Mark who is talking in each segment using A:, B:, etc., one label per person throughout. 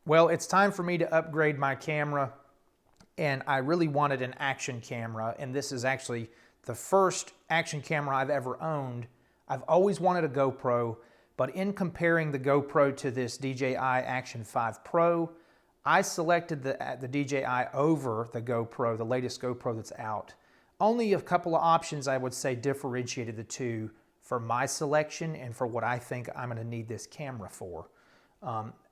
A: Well, it's time for me to upgrade my camera, and I really wanted an action camera, and this is actually the first action camera I've ever owned. I've always wanted a GoPro, but in comparing the GoPro to this DJI Action 5 Pro, I selected the DJI over the GoPro, the latest GoPro that's out. Only a couple of options I would say differentiated the two for my selection and for what I think I'm going to need this camera for.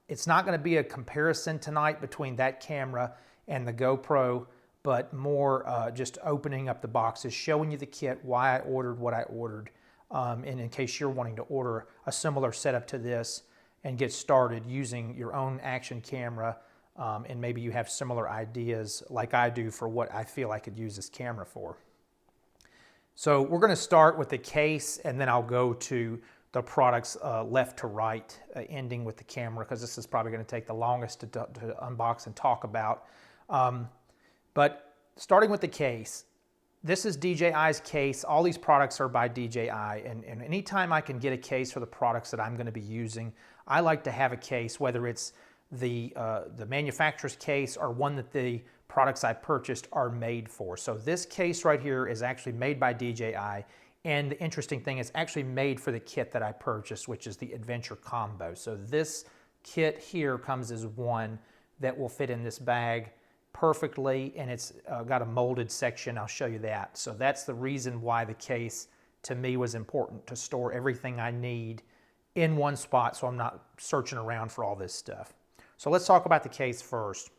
A: It's not going to be a comparison tonight between that camera and the GoPro, but more just opening up the boxes, showing you the kit, why I ordered what I ordered, and in case you're wanting to order a similar setup to this and get started using your own action camera, and maybe you have similar ideas like I do for what I feel I could use this camera for. So we're going to start with the case, and then I'll go to the products left to right, ending with the camera, because this is probably going to take the longest to unbox and talk about. But starting with the case, this is DJI's case. All these products are by DJI, and anytime I can get a case for the products that I'm going to be using, I like to have a case, whether it's the manufacturer's case or one that the products I purchased are made for. So this case right here is actually made by DJI. And the interesting thing, it's actually made for the kit that I purchased, which is the Adventure Combo. So this kit here comes as one that will fit in this bag perfectly, and it's got a molded section. I'll show you that. So that's the reason why the case to me was important, to store everything I need in one spot so I'm not searching around for all this stuff. So let's talk about the case first.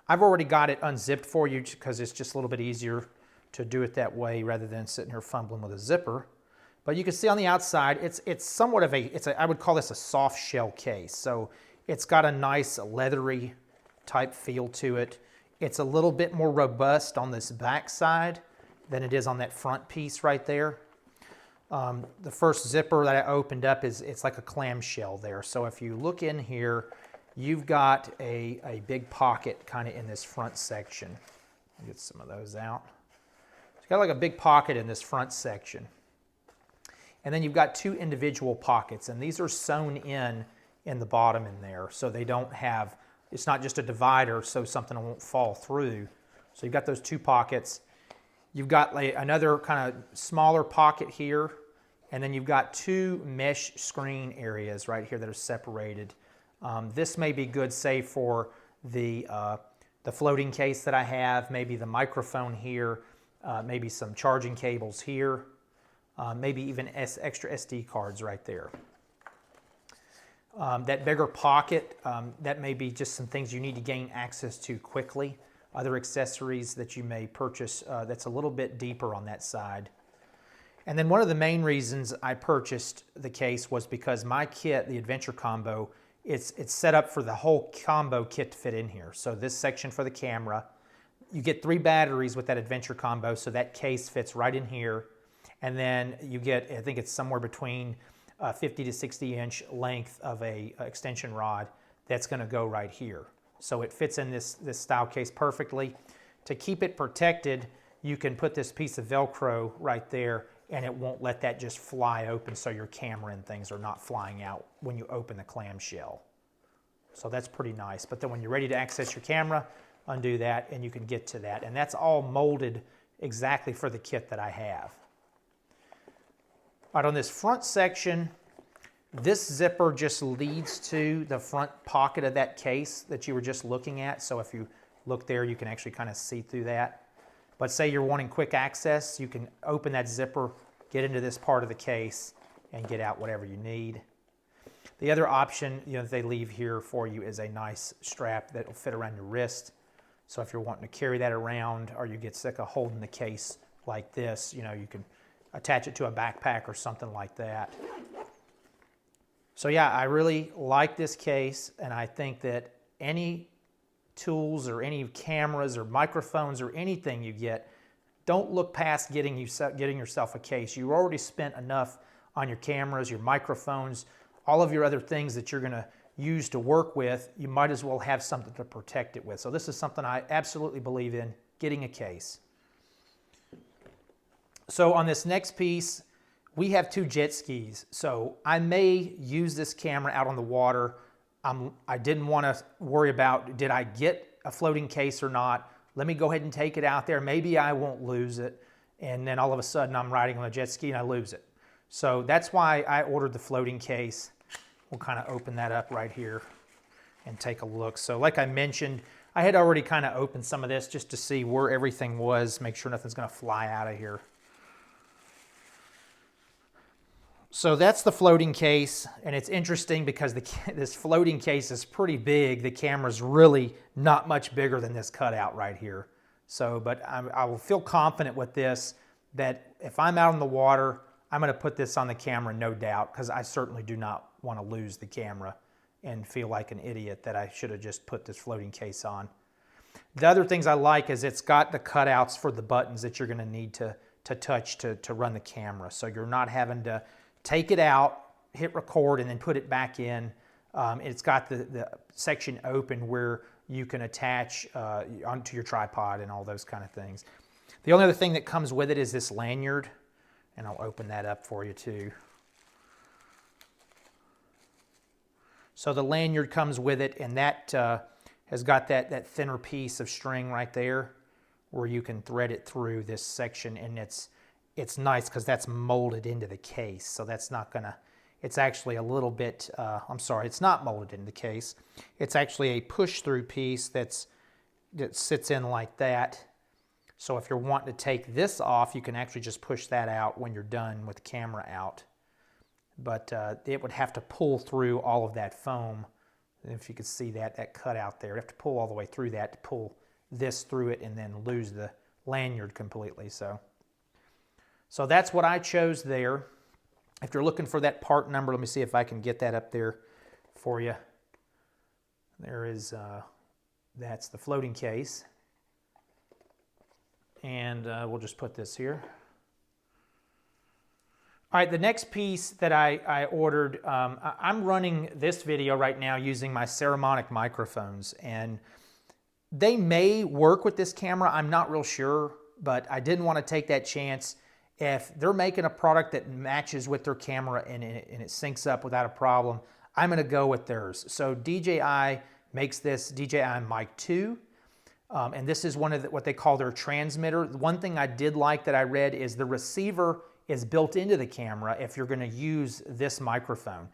A: I've already got it unzipped for you because it's just a little bit easier to do it that way rather than sitting here fumbling with a zipper. But you can see on the outside, it's somewhat of I would call this a soft shell case. So it's got a nice leathery type feel to it. It's a little bit more robust on this back side than it is on that front piece right there. The first zipper that I opened up it's like a clamshell there. So if you look in here, you've got a big pocket kind of in this front section. Get some of those out. Got like a big pocket in this front section. And then you've got two individual pockets, and these are sewn in the bottom in there, so they don't have, it's not just a divider so something won't fall through. So you've got those two pockets. You've got like another kind of smaller pocket here, and then you've got two mesh screen areas right here that are separated. This may be good, say, for the floating case that I have, maybe the microphone here, maybe some charging cables here, maybe even extra SD cards right there. That bigger pocket, that may be just some things you need to gain access to quickly, other accessories that you may purchase that's a little bit deeper on that side. And then one of the main reasons I purchased the case was because my kit, the Adventure Combo, it's set up for the whole combo kit to fit in here. So this section for the camera, you get 3 batteries with that Adventure Combo, so that case fits right in here. And then you get, I think it's somewhere between 50 to 60 inch length of a extension rod that's going to go right here. So it fits in this style case perfectly. To keep it protected, you can put this piece of Velcro right there, and it won't let that just fly open, so your camera and things are not flying out when you open the clamshell. So that's pretty nice. But then when you're ready to access your camera, undo that and you can get to that. And that's all molded exactly for the kit that I have. All right, on this front section, this zipper just leads to the front pocket of that case that you were just looking at. So if you look there, you can actually kind of see through that. But say you're wanting quick access, you can open that zipper, get into this part of the case, and get out whatever you need. The other option that they leave here for you is a nice strap that will fit around your wrist. So if you're wanting to carry that around, or you get sick of holding the case like this, you can attach it to a backpack or something like that. So yeah, I really like this case, and I think that any tools or any cameras or microphones or anything you get, don't look past getting yourself a case. You already spent enough on your cameras, your microphones, all of your other things that you're going to use to work with. You might as well have something to protect it with. So this is something I absolutely believe in, getting a case. So on this next piece, we have 2 jet skis. So I may use this camera out on the water I didn't want to worry about, did I get a floating case or not? Let me go ahead and take it out there. Maybe I won't lose it. And then all of a sudden I'm riding on a jet ski and I lose it. So that's why I ordered the floating case. We'll kind of open that up right here and take a look. So like I mentioned, I had already kind of opened some of this just to see where everything was, make sure nothing's going to fly out of here. So that's the floating case, and it's interesting because this floating case is pretty big. The camera's really not much bigger than this cutout right here. So, but I will feel confident with this that if I'm out in the water, I'm going to put this on the camera, no doubt, because I certainly do not want to lose the camera and feel like an idiot that I should have just put this floating case on. The other things I like is it's got the cutouts for the buttons that you're going to need to touch to run the camera. So you're not having to take it out, hit record, and then put it back in. It's got the section open where you can attach onto your tripod and all those kind of things. The only other thing that comes with it is this lanyard, and I'll open that up for you too. So the lanyard comes with it, and that has got that thinner piece of string right there where you can thread it through this section, and it's nice because that's molded into the case. So that's not gonna, it's actually a little bit, I'm sorry, it's not molded into the case. It's actually a push-through piece that sits in like that. So if you're wanting to take this off, you can actually just push that out when you're done with the camera out. But it would have to pull through all of that foam. If you could see that cutout there, you have to pull all the way through that to pull this through it and then lose the lanyard completely. So that's what I chose there. If you're looking for that part number, let me see if I can get that up there for you. There is, that's the floating case. And we'll just put this here. All right, the next piece that I ordered, I'm running this video right now using my Saramonic microphones, and they may work with this camera. I'm not real sure, but I didn't want to take that chance. If they're making a product that matches with their camera and it syncs up without a problem, I'm going to go with theirs. So DJI makes this DJI Mic 2, and this is one of what they call their transmitter. One thing I did like that I read is the receiver is built into the camera if you're going to use this microphone.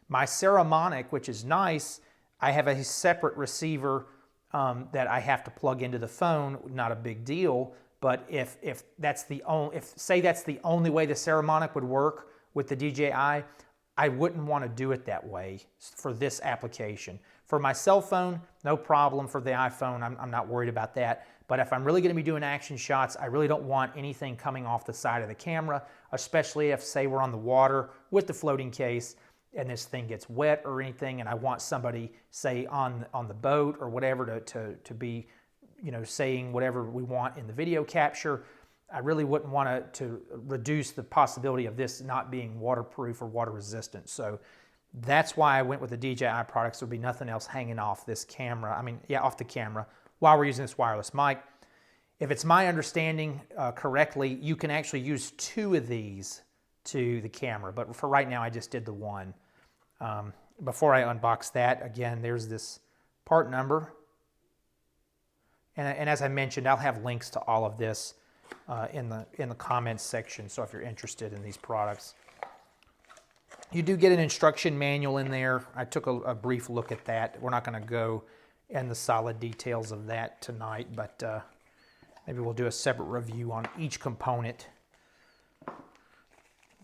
A: My Saramonic, which is nice, I have a separate receiver that I have to plug into the phone. Not a big deal. But if that's the only, say that's the only way the Saramonic would work with the DJI, I wouldn't want to do it that way for this application. For my cell phone, no problem. For the iPhone, I'm not worried about that. But if I'm really going to be doing action shots, I really don't want anything coming off the side of the camera, especially if, say, we're on the water with the floating case and this thing gets wet or anything, and I want somebody, say, on the boat or whatever to be, you know, saying whatever we want in the video capture. I really wouldn't want to reduce the possibility of this not being waterproof or water resistant. So that's why I went with the DJI products. There'll be nothing else hanging off this camera. Off the camera while we're using this wireless mic. If it's my understanding correctly, you can actually use 2 of these to the camera. But for right now, I just did the one. Before I unbox that, again, there's this part number. And as I mentioned, I'll have links to all of this in the comments section, so if you're interested in these products. You do get an instruction manual in there. I took a brief look at that. We're not going to go in the solid details of that tonight, but maybe we'll do a separate review on each component.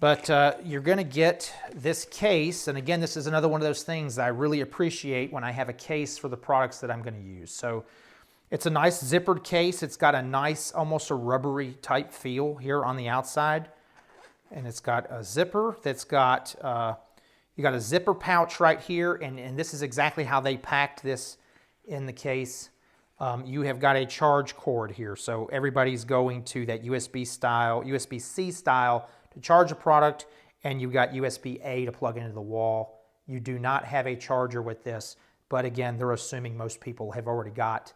A: But you're going to get this case, and again, this is another one of those things that I really appreciate when I have a case for the products that I'm going to use. So it's a nice zippered case. It's got a nice, almost a rubbery type feel here on the outside. And it's got a zipper that's got, you got a zipper pouch right here. And this is exactly how they packed this in the case. You have got a charge cord here. So everybody's going to that USB-C style to charge a product. And you've got USB-A to plug into the wall. You do not have a charger with this. But again, they're assuming most people have already got,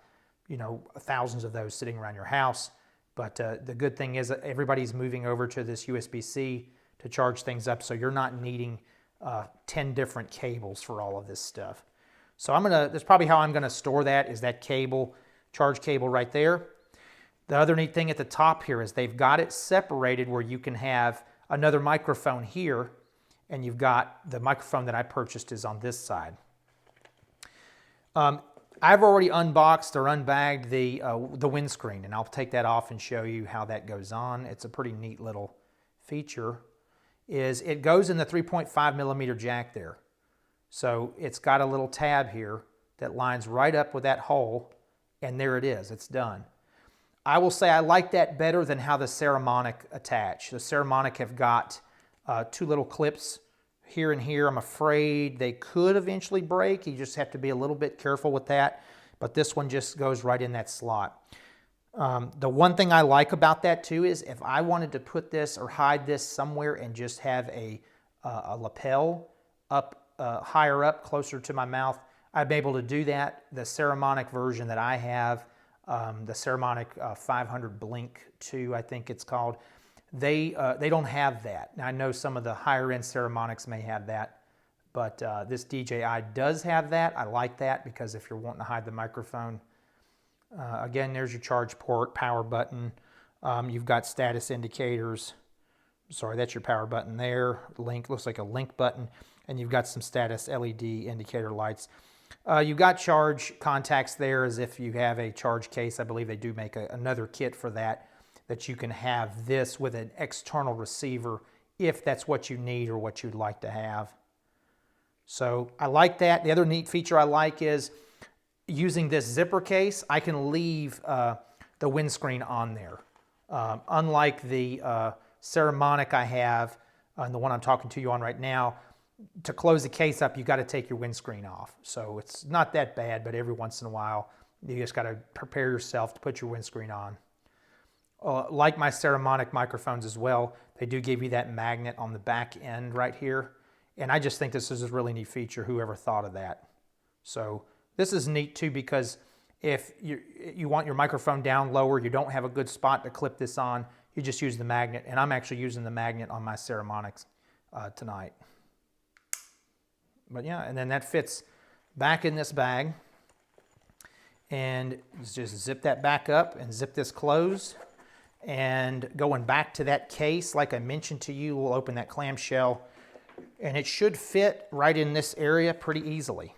A: you know, thousands of those sitting around your house. But the good thing is that everybody's moving over to this USB-C to charge things up, so you're not needing 10 different cables for all of this stuff. So that's probably how I'm gonna store that, is that cable, charge cable right there. The other neat thing at the top here is they've got it separated where you can have another microphone here, and you've got the microphone that I purchased is on this side. I've already unboxed or unbagged the windscreen, and I'll take that off and show you how that goes on. It's a pretty neat little feature. It goes in the 3.5 millimeter jack there. So it's got a little tab here that lines right up with that hole, and there it is, it's done. I will say I like that better than how the Saramonic attach. The Saramonic have got two little clips here and here. I'm afraid they could eventually break. You just have to be a little bit careful with that. But this one just goes right in that slot. The one thing I like about that too is if I wanted to put this or hide this somewhere and just have a lapel up higher up, closer to my mouth, I'd be able to do that. The Saramonic version that I have, the Saramonic 500 Blink 2, I think it's called, they don't have that. Now, I know some of the higher end Saramonics may have that, but this DJI does have that. I like that because if you're wanting to hide the microphone, again, there's your charge port, power button. You've got status indicators. Sorry, that's your power button there. Link, looks like a link button. And you've got some status LED indicator lights. You've got charge contacts there as if you have a charge case. I believe they do make another kit for that you can have this with an external receiver if that's what you need or what you'd like to have. So I like that. The other neat feature I like is using this zipper case, I can leave the windscreen on there. Unlike the Saramonic I have, and the one I'm talking to you on right now, to close the case up, you got to take your windscreen off. So it's not that bad, but every once in a while, you just got to prepare yourself to put your windscreen on. Like my Saramonic microphones as well, they do give you that magnet on the back end right here. And I just think this is a really neat feature, whoever thought of that. So this is neat too, because if you want your microphone down lower, you don't have a good spot to clip this on, you just use the magnet. And I'm actually using the magnet on my Saramonics tonight. But yeah, and then that fits back in this bag. And just zip that back up and zip this closed. And going back to that case, like I mentioned to you, we'll open that clamshell. And it should fit right in this area pretty easily.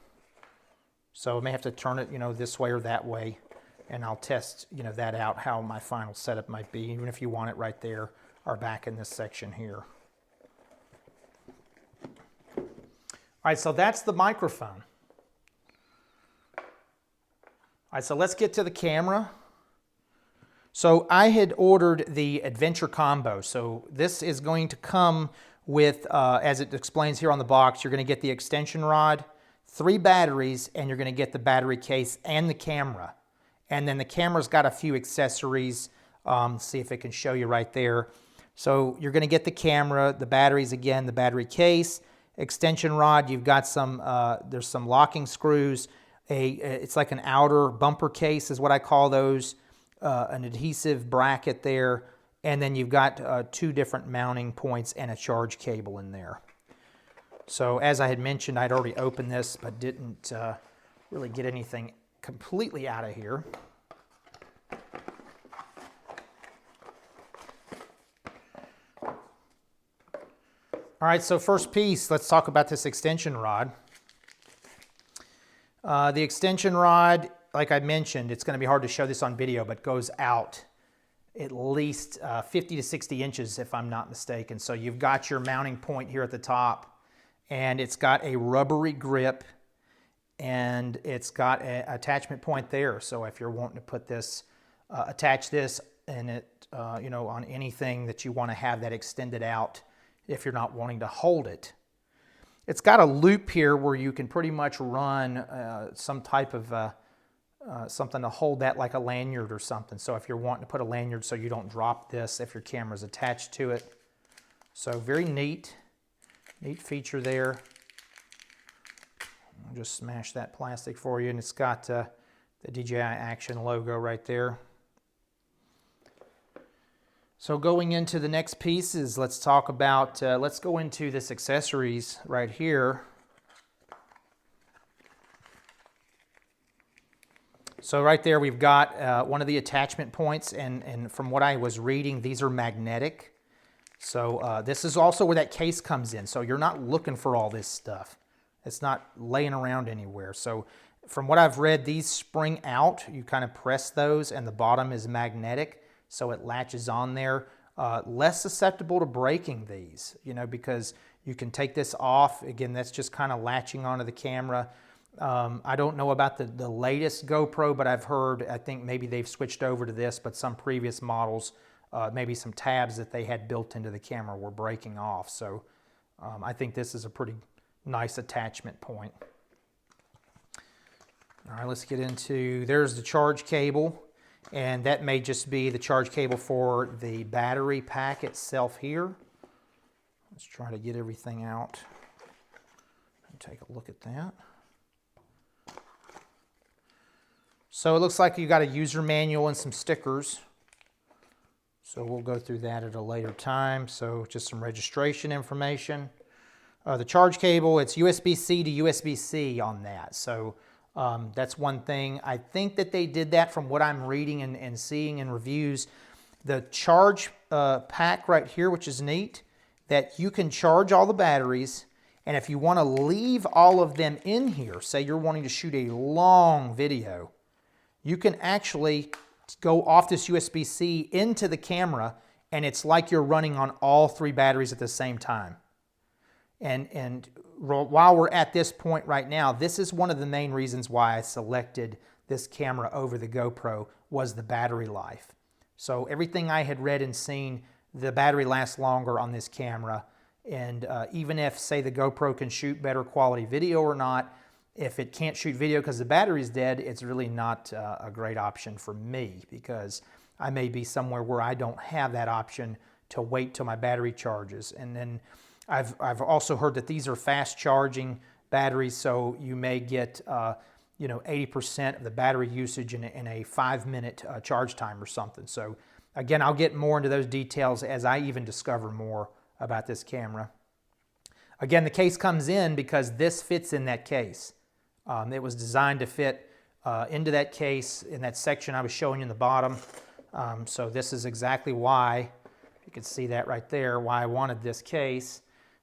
A: So I may have to turn it, this way or that way. And I'll test, that out, how my final setup might be, even if you want it right there or back in this section here. All right, so that's the microphone. All right, so let's get to the camera. So I had ordered the Adventure Combo. So this is going to come with, as it explains here on the box, you're going to get the extension rod, 3 batteries, and you're going to get the battery case and the camera. And then the camera's got a few accessories. See if it can show you right there. So you're going to get the camera, the batteries again, the battery case, extension rod. You've got some, there's some locking screws. It's like an outer bumper case is what I call those. An adhesive bracket there. And then you've got 2 different mounting points and a charge cable in there. So as I had mentioned, I'd already opened this, but didn't really get anything completely out of here. All right, so first piece, let's talk about this extension rod. The extension rod, like I mentioned, it's going to be hard to show this on video, but goes out at least 50 to 60 inches if I'm not mistaken. So you've got your mounting point here at the top, and it's got a rubbery grip, and it's got an attachment point there. So if you're wanting to put this, attach this and it, on anything that you want to have that extended out, if you're not wanting to hold it. It's got a loop here where you can pretty much run some type of something to hold that, like a lanyard or something. So if you're wanting to put a lanyard so you don't drop this if your camera's attached to it. So very neat feature there. I'll just smash that plastic for you, and it's got the DJI Action logo right there. So going into the next pieces, let's talk about, let's go into this accessories right here. So right there we've got one of the attachment points, and from what I was reading, these are magnetic. So this is also where that case comes in. So you're not looking for all this stuff. It's not laying around anywhere. So from what I've read, these spring out. You kind of press those, and the bottom is magnetic, so it latches on there. Less susceptible to breaking these, you know, because you can take this off. Again, that's just kind of latching onto the camera. I don't know about the latest GoPro, but I've heard, I think maybe they've switched over to this, but some previous models, maybe some tabs that they had built into the camera were breaking off. So I think this is a pretty nice attachment point. All right, let's get into, there's the charge cable, and that may just be the charge cable for the battery pack itself here. Let's try to get everything out and take a look at that. So it looks like you got a user manual and some stickers. So we'll go through that at a later time. So just some registration information. The charge cable, it's USB-C to USB-C on that. So that's one thing. I think that they did that from what I'm reading and seeing in reviews. The charge pack right here, which is neat, that you can charge all the batteries, and if you want to leave all of them in here, say you're wanting to shoot a long video, you can actually go off this USB-C into the camera, and it's like you're running on all 3 batteries at the same time. And while we're at this point right now, this is one of the main reasons why I selected this camera over the GoPro, was the battery life. So everything I had read and seen, the battery lasts longer on this camera. And even if, say, the GoPro can shoot better quality video or not, if it can't shoot video because the battery's dead, it's really not a great option for me, because I may be somewhere where I don't have that option to wait till my battery charges. And then I've also heard that these are fast charging batteries, so you may get 80% of the battery usage in a 5-minute charge time or something. So again, I'll get more into those details as I even discover more about this camera. Again, the case comes in because this fits in that case. It was designed to fit into that case in that section I was showing you in the bottom. So this is exactly why, you can see that right there, why I wanted this case.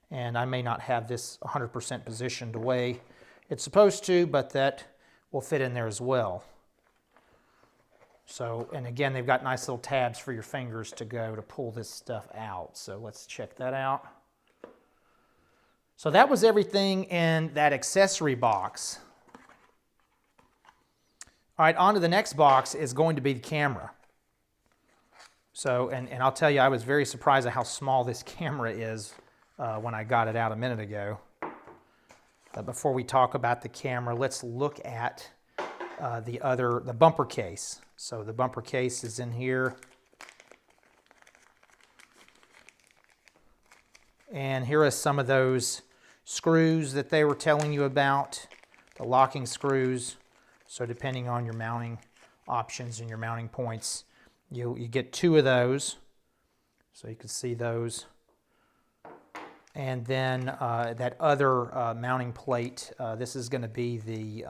A: And I may not have this 100% positioned the way it's supposed to, but that will fit in there as well. So, and again, they've got nice little tabs for your fingers to go to pull this stuff out. So let's check that out. So that was everything in that accessory box. All right, on to the next box is going to be the camera. So, and I'll tell you, I was very surprised at how small this camera is when I got it out a minute ago. But before we talk about the camera, let's look at the bumper case. So the bumper case is in here. And here are some of those screws that they were telling you about, the locking screws. So depending on your mounting options and your mounting points, you get 2 of those. So you can see those. And then that other mounting plate, this is going to be the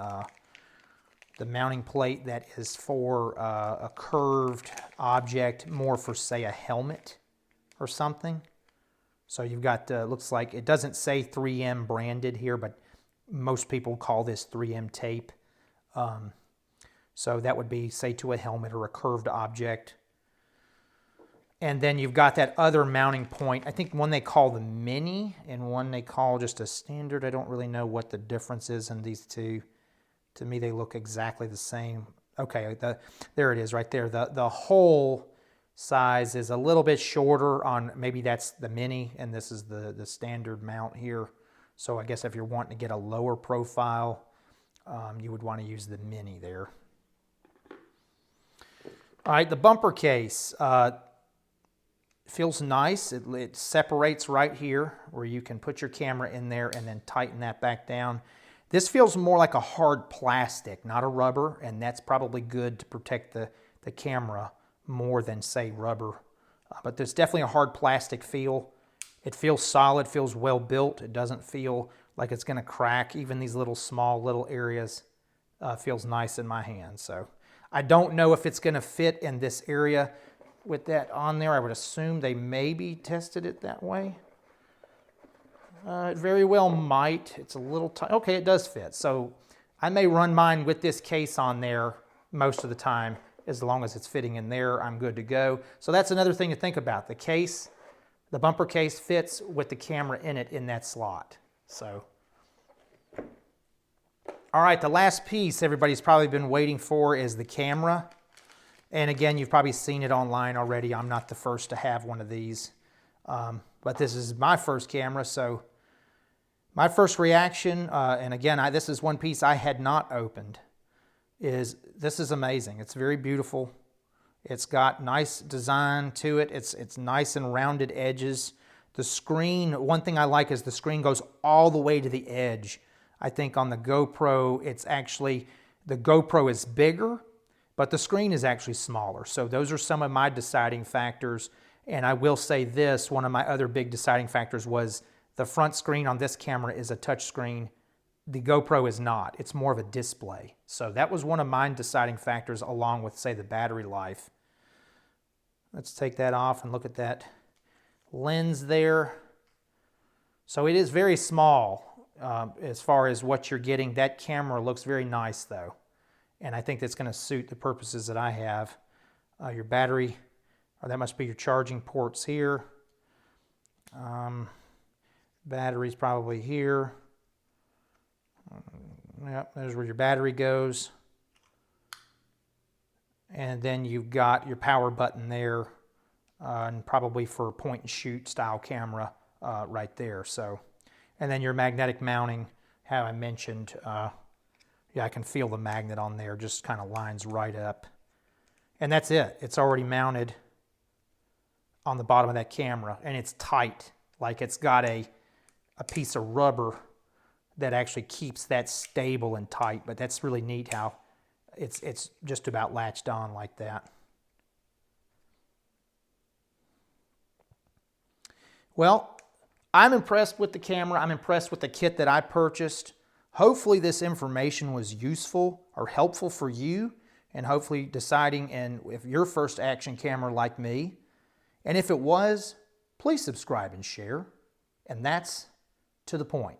A: mounting plate that is for a curved object, more for, say, a helmet or something. So you've got, looks like, it doesn't say 3M branded here, but most people call this 3M tape. So that would be, say, to a helmet or a curved object. And then you've got that other mounting point. I think one they call the mini and one they call just a standard. I don't really know what the difference is in these two. To me, they look exactly the same. Okay, there it is right there. The hole size is a little bit shorter on, maybe that's the mini, and this is the standard mount here. So I guess if you're wanting to get a lower profile, you would want to use the mini there. All right, the bumper case. Feels nice. It separates right here where you can put your camera in there and then tighten that back down. This feels more like a hard plastic, not a rubber, and that's probably good to protect the camera more than, say, rubber. But there's definitely a hard plastic feel. It feels solid, feels well built. It doesn't feel like it's going to crack. Even these little small little areas feels nice in my hand. So I don't know if it's going to fit in this area with that on there. I would assume they maybe tested it that way. It very well might. It's a little tight. Okay, it does fit. So I may run mine with this case on there most of the time. As long as it's fitting in there, I'm good to go. So that's another thing to think about. The case, the bumper case fits with the camera in it in that slot. So, all right, the last piece everybody's probably been waiting for is the camera. And again, you've probably seen it online already. I'm not the first to have one of these. But this is my first camera, so my first reaction, and again, this is one piece I had not opened, is this is amazing. It's very beautiful. It's got nice design to it. It's nice and rounded edges. The screen, one thing I like is the screen goes all the way to the edge. I think on the GoPro, the GoPro is bigger, but the screen is actually smaller. So those are some of my deciding factors. And I will say this, one of my other big deciding factors was the front screen on this camera is a touch screen. The GoPro is not. It's more of a display. So that was one of my deciding factors along with, say, the battery life. Let's take that off and look at that lens there. So it is very small as far as what you're getting. That camera looks very nice though. And I think that's going to suit the purposes that I have. Your battery, or that must be your charging ports here. Battery's probably here. Yep, there's where your battery goes. And then you've got your power button there, and probably for a point and shoot style camera right there. So, and then your magnetic mounting, how I mentioned, yeah, I can feel the magnet on there, just kind of lines right up. And that's it. It's already mounted on the bottom of that camera, and it's tight, like it's got a piece of rubber that actually keeps that stable and tight. But that's really neat how it's just about latched on like that. Well, I'm impressed with the camera. I'm impressed with the kit that I purchased. Hopefully this information was useful or helpful for you, and hopefully deciding if your first action camera like me. And if it was, please subscribe and share. And that's to the point.